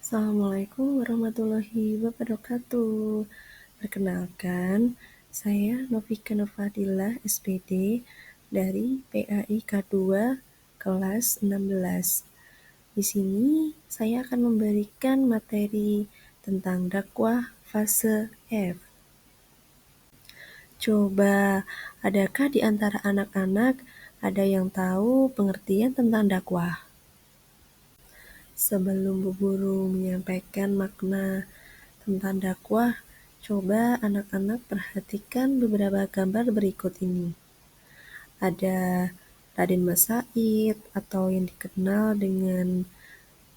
Assalamualaikum warahmatullahi wabarakatuh. Perkenalkan, saya Novika Nurfadilah, SPD, dari PAI K2, kelas 16. Di sini saya akan memberikan materi tentang dakwah fase F. Coba, adakah di antara anak-anak ada yang tahu pengertian tentang dakwah? Sebelum Bu Guru menyampaikan makna tentang dakwah, coba anak-anak perhatikan beberapa gambar berikut ini. Ada Raden Mas Said atau yang dikenal dengan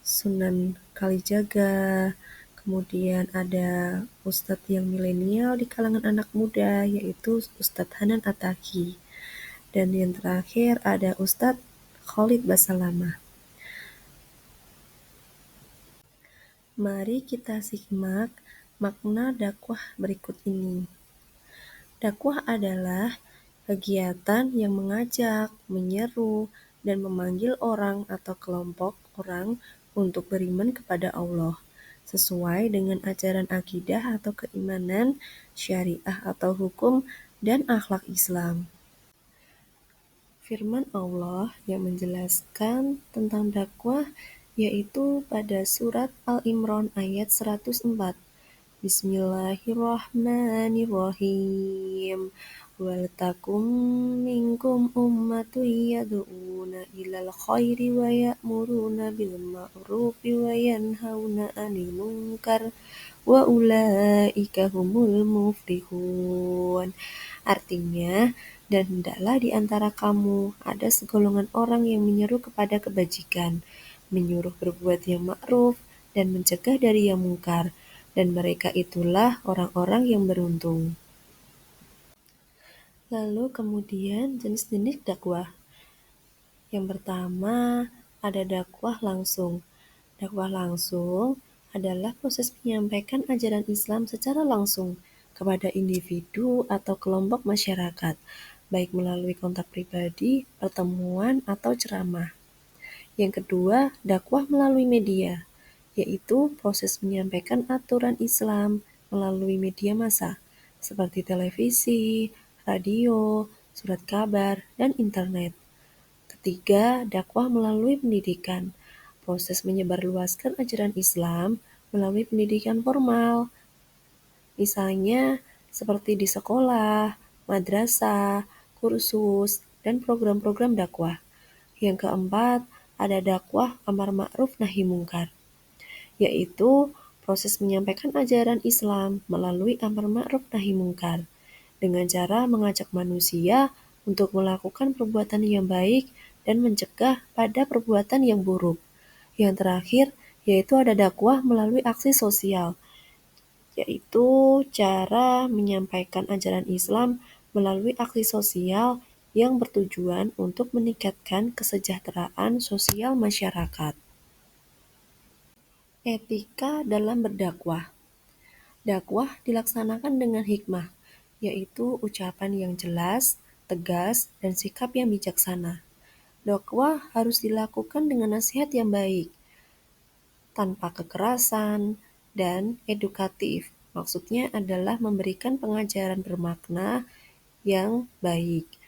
Sunan Kalijaga. Kemudian ada Ustadz yang milenial di kalangan anak muda, yaitu Ustadz Hanan Attaqi. Dan yang terakhir ada Ustadz Khalid Basalamah. Mari kita simak makna dakwah berikut ini. Dakwah adalah kegiatan yang mengajak, menyeru, dan memanggil orang atau kelompok orang untuk beriman kepada Allah, sesuai dengan ajaran akidah atau keimanan, syariah atau hukum, dan akhlak Islam. Firman Allah yang menjelaskan tentang dakwah yaitu pada surat Al-Imran ayat 104. Bismillahirrahmanirrahim. Waltakum minkum ummatun yad'una ilal khairi wa ya'muruna bil ma'rufi wa yanhauna 'anil munkar wa ulaika humul muflihun. Artinya, dan hendaklah di antara kamu ada segolongan orang yang menyeru kepada kebajikan, menyuruh berbuat yang ma'ruf, dan mencegah dari yang mungkar, dan mereka itulah orang-orang yang beruntung. Lalu kemudian jenis-jenis dakwah. Yang pertama, ada dakwah langsung. Dakwah langsung adalah proses menyampaikan ajaran Islam secara langsung kepada individu atau kelompok masyarakat, baik melalui kontak pribadi, pertemuan, atau ceramah. Yang kedua, dakwah melalui media, yaitu proses menyampaikan aturan Islam melalui media massa, seperti televisi, radio, surat kabar, dan internet. Ketiga, dakwah melalui pendidikan, proses menyebarluaskan ajaran Islam melalui pendidikan formal, misalnya seperti di sekolah, madrasah, kursus, dan program-program dakwah. Yang keempat, ada dakwah amar ma'ruf nahi mungkar, yaitu proses menyampaikan ajaran Islam melalui amar ma'ruf nahi mungkar dengan cara mengajak manusia untuk melakukan perbuatan yang baik dan mencegah pada perbuatan yang buruk. Yang terakhir, yaitu ada dakwah melalui aksi sosial, yaitu cara menyampaikan ajaran Islam melalui aksi sosial yang bertujuan untuk meningkatkan kesejahteraan sosial masyarakat. Etika dalam berdakwah. Dakwah dilaksanakan dengan hikmah, yaitu ucapan yang jelas, tegas, dan sikap yang bijaksana. Dakwah harus dilakukan dengan nasihat yang baik, tanpa kekerasan, dan edukatif. Maksudnya adalah memberikan pengajaran bermakna yang baik.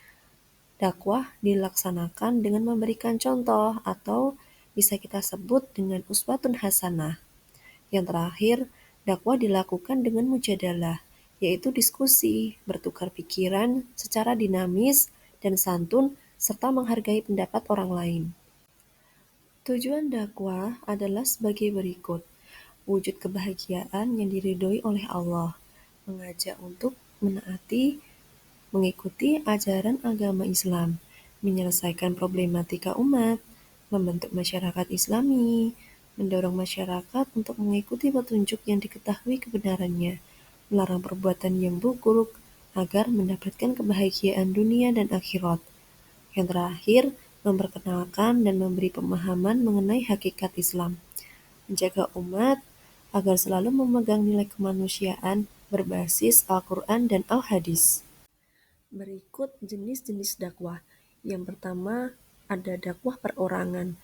Dakwah dilaksanakan dengan memberikan contoh atau bisa kita sebut dengan uswatun hasanah. Yang terakhir, dakwah dilakukan dengan mujadalah, yaitu diskusi, bertukar pikiran secara dinamis dan santun, serta menghargai pendapat orang lain. Tujuan dakwah adalah sebagai berikut. Wujud kebahagiaan yang diridhoi oleh Allah, mengajak untuk menaati, mengikuti ajaran agama Islam, menyelesaikan problematika umat, membentuk masyarakat Islami, mendorong masyarakat untuk mengikuti petunjuk yang diketahui kebenarannya, melarang perbuatan yang buruk agar mendapatkan kebahagiaan dunia dan akhirat. Yang terakhir, memperkenalkan dan memberi pemahaman mengenai hakikat Islam, menjaga umat agar selalu memegang nilai kemanusiaan berbasis Al-Quran dan Al-Hadis. Berikut jenis-jenis dakwah. Yang pertama, ada dakwah perorangan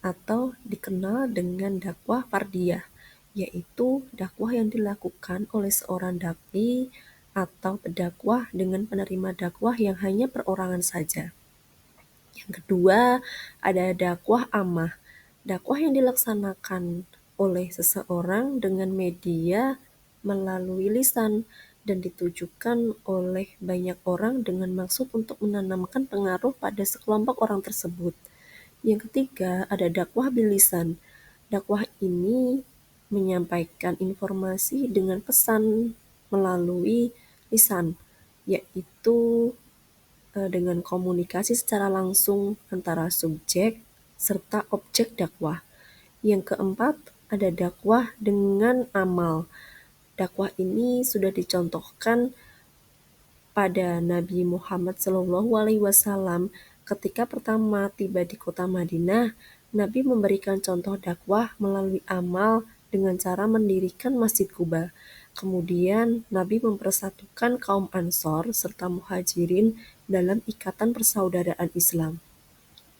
atau dikenal dengan dakwah fardiyah. yaitu dakwah yang dilakukan oleh seorang dai atau pendakwah dengan penerima dakwah yang hanya perorangan saja. Yang kedua, ada dakwah ammah. Dakwah yang dilaksanakan oleh seseorang dengan media melalui lisan dan ditujukan oleh banyak orang dengan maksud untuk menanamkan pengaruh pada sekelompok orang tersebut. Yang ketiga, ada dakwah bilisan. Dakwah ini menyampaikan informasi dengan pesan melalui lisan, yaitu dengan komunikasi secara langsung antara subjek serta objek dakwah. Yang keempat, ada dakwah dengan amal. Dakwah ini sudah dicontohkan pada Nabi Muhammad SAW ketika pertama tiba di kota Madinah. Nabi memberikan contoh dakwah melalui amal dengan cara mendirikan Masjid Kuba. Kemudian Nabi mempersatukan kaum Ansor serta Muhajirin dalam ikatan persaudaraan Islam.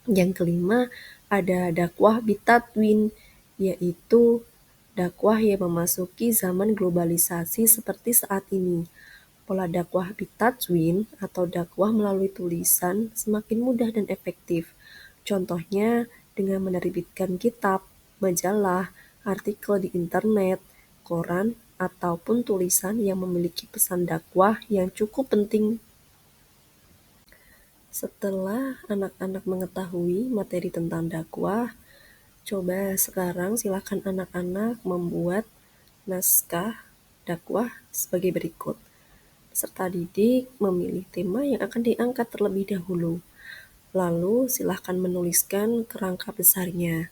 Yang kelima, ada dakwah bitatwin, yaitu dakwah yang memasuki zaman globalisasi seperti saat ini. Pola dakwah bitatwin atau dakwah melalui tulisan semakin mudah dan efektif. Contohnya dengan menerbitkan kitab, majalah, artikel di internet, koran, ataupun tulisan yang memiliki pesan dakwah yang cukup penting. Setelah anak-anak mengetahui materi tentang dakwah, coba sekarang silakan anak-anak membuat naskah dakwah sebagai berikut. Peserta didik memilih tema yang akan diangkat terlebih dahulu. Lalu silakan menuliskan kerangka besarnya.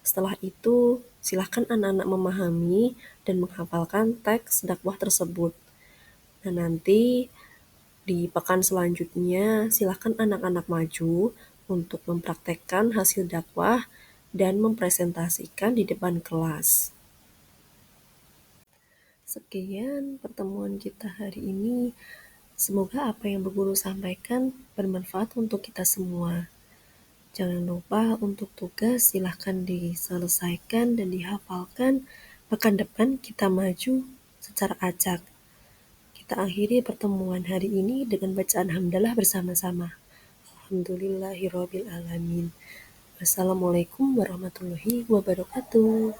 Setelah itu, silakan anak-anak memahami dan menghafalkan teks dakwah tersebut. Nah, nanti di pekan selanjutnya, silakan anak-anak maju untuk mempraktekkan hasil dakwah dan mempresentasikan di depan kelas. Sekian pertemuan kita hari ini. Semoga apa yang Bu Guru sampaikan bermanfaat untuk kita semua. Jangan lupa untuk tugas silahkan diselesaikan dan dihafalkan. Pekan depan kita maju secara acak. Kita akhiri pertemuan hari ini dengan bacaan hamdalah bersama-sama. Alhamdulillahirrabbilalamin. Wassalamualaikum warahmatullahi wabarakatuh.